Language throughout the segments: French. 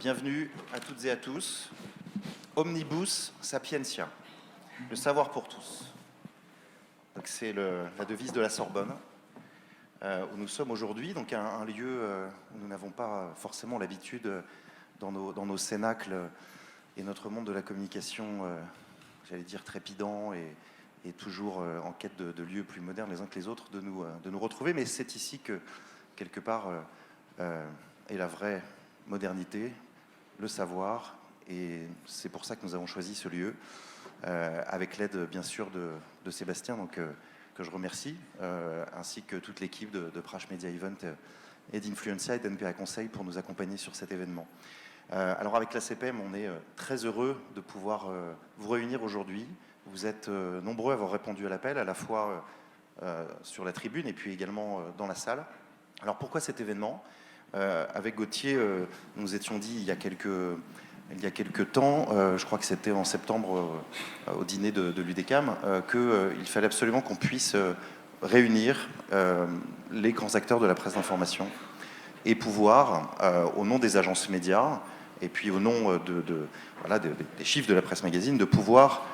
Bienvenue à toutes et à tous. Omnibus Sapientia, le savoir pour tous. Donc c'est la devise de la Sorbonne, où nous sommes aujourd'hui, donc un lieu où nous n'avons pas forcément l'habitude dans nos cénacles et notre monde de la communication, j'allais dire trépidant et toujours en quête de lieux plus modernes les uns que les autres, de nous retrouver. Mais c'est ici que, quelque part, est la vraie modernité, le savoir, et c'est pour ça que nous avons choisi ce lieu, avec l'aide bien sûr de Sébastien, donc, que je remercie, ainsi que toute l'équipe de Prash Media Event et d'Influencia et d'NPA Conseil pour nous accompagner sur cet événement. Alors avec la CPM, on est très heureux de pouvoir vous réunir aujourd'hui. Vous êtes nombreux à avoir répondu à l'appel, à la fois sur la tribune et puis également dans la salle. Alors pourquoi cet événement ? Avec Gauthier, nous nous étions dit il y a quelques temps, je crois que c'était en septembre au dîner de l'UDECAM, qu'il fallait absolument qu'on puisse réunir les grands acteurs de la presse d'information et pouvoir, au nom des agences médias et puis au nom des chiffres de la presse magazine, de pouvoir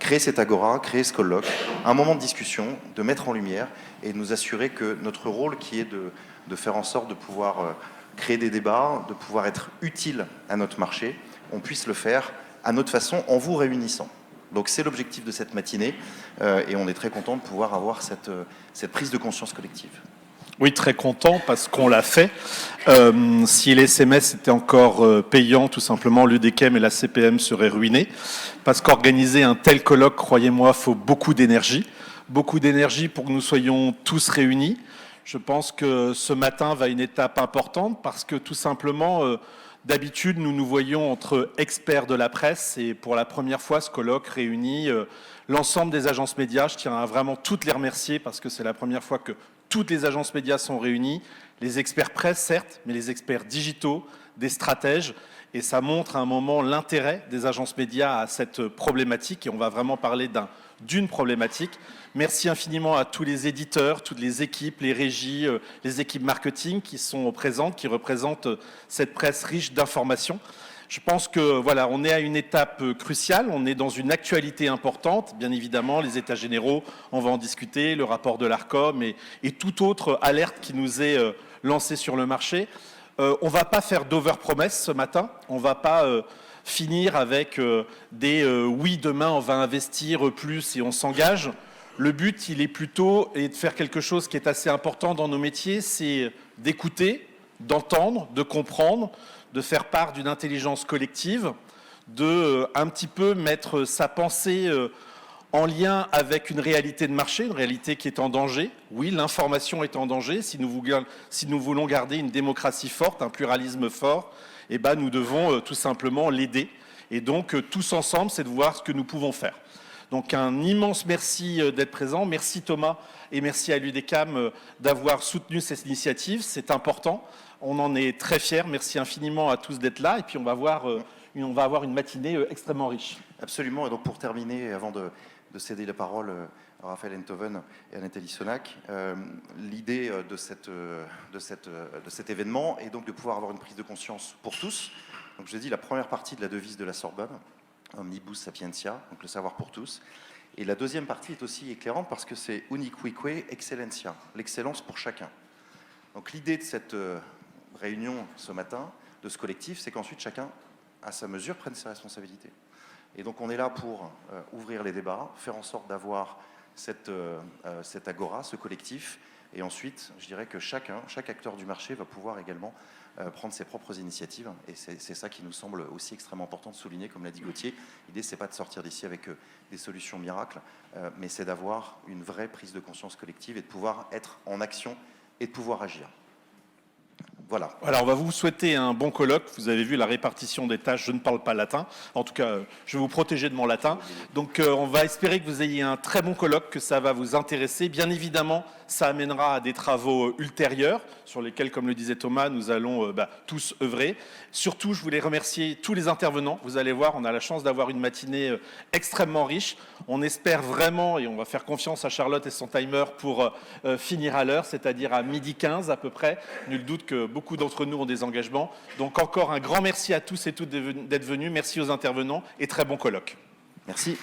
créer cette agora, créer ce colloque, un moment de discussion, de mettre en lumière et de nous assurer que notre rôle qui est de faire en sorte de pouvoir créer des débats, de pouvoir être utile à notre marché, on puisse le faire à notre façon en vous réunissant. Donc c'est l'objectif de cette matinée et on est très content de pouvoir avoir cette prise de conscience collective. Oui, très content parce qu'on l'a fait. Si les SMS étaient encore payants, tout simplement, l'UDECAM et la CPM seraient ruinés. Parce qu'organiser un tel colloque, croyez-moi, faut beaucoup d'énergie. Beaucoup d'énergie pour que nous soyons tous réunis. Je pense que ce matin va une étape importante parce que tout simplement, d'habitude, nous nous voyons entre experts de la presse et pour la première fois, ce colloque réunit l'ensemble des agences médias. Je tiens à vraiment toutes les remercier parce que c'est la première fois que toutes les agences médias sont réunies, les experts presse certes, mais les experts digitaux, des stratèges, et ça montre à un moment l'intérêt des agences médias à cette problématique, et on va vraiment parler d'une problématique. Merci infiniment à tous les éditeurs, toutes les équipes, les régies, les équipes marketing qui sont présentes, qui représentent cette presse riche d'informations. Je pense que voilà, on est à une étape cruciale, on est dans une actualité importante, bien évidemment, les états généraux, on va en discuter, le rapport de l'ARCOM et toute autre alerte qui nous est lancée sur le marché. On ne va pas faire d'over-promesse ce matin, on ne va pas finir avec des oui, demain on va investir plus et on s'engage. Le but, il est plutôt de faire quelque chose qui est assez important dans nos métiers, c'est d'écouter, d'entendre, de comprendre, de faire part d'une intelligence collective, de un petit peu mettre sa pensée en lien avec une réalité de marché, une réalité qui est en danger. Oui, l'information est en danger. Si nous voulons garder une démocratie forte, un pluralisme fort, eh ben, nous devons tout simplement l'aider. Et donc, tous ensemble, c'est de voir ce que nous pouvons faire. Donc, un immense merci d'être présent. Merci Thomas et merci à l'UDECAM d'avoir soutenu cette initiative. C'est important. On en est très fiers. Merci infiniment à tous d'être là. Et puis, on va avoir une matinée extrêmement riche. Absolument. Et donc, pour terminer, avant de céder la parole à Raphaël Enthoven et à Nathalie Sonac, l'idée de cet événement est donc de pouvoir avoir une prise de conscience pour tous. Donc, je l'ai dit, la première partie de la devise de la Sorbonne, Omnibus Sapientia, donc le savoir pour tous. Et la deuxième partie est aussi éclairante parce que c'est Uniquique Excellentia, l'excellence pour chacun. Donc l'idée de cette réunion ce matin, de ce collectif, c'est qu'ensuite chacun, à sa mesure, prenne ses responsabilités. Et donc on est là pour ouvrir les débats, faire en sorte d'avoir cette agora, ce collectif, et ensuite, je dirais que chaque acteur du marché va pouvoir également prendre ses propres initiatives, et c'est ça qui nous semble aussi extrêmement important de souligner, comme l'a dit Gauthier. L'idée, c'est pas de sortir d'ici avec des solutions miracles, mais c'est d'avoir une vraie prise de conscience collective et de pouvoir être en action et de pouvoir agir. Voilà. Alors, on va vous souhaiter un bon colloque. Vous avez vu la répartition des tâches. Je ne parle pas latin. En tout cas, je vais vous protéger de mon latin. Donc, on va espérer que vous ayez un très bon colloque, que ça va vous intéresser. Bien évidemment, ça amènera à des travaux ultérieurs sur lesquels, comme le disait Thomas, nous allons tous œuvrer. Surtout, je voulais remercier tous les intervenants. Vous allez voir, on a la chance d'avoir une matinée extrêmement riche. On espère vraiment, et on va faire confiance à Charlotte et son timer pour finir à l'heure, c'est-à-dire à 12h15 à peu près. Nul doute que beaucoup d'entre nous ont des engagements. Donc encore un grand merci à tous et toutes d'être venus. Merci aux intervenants et très bon colloque. Merci.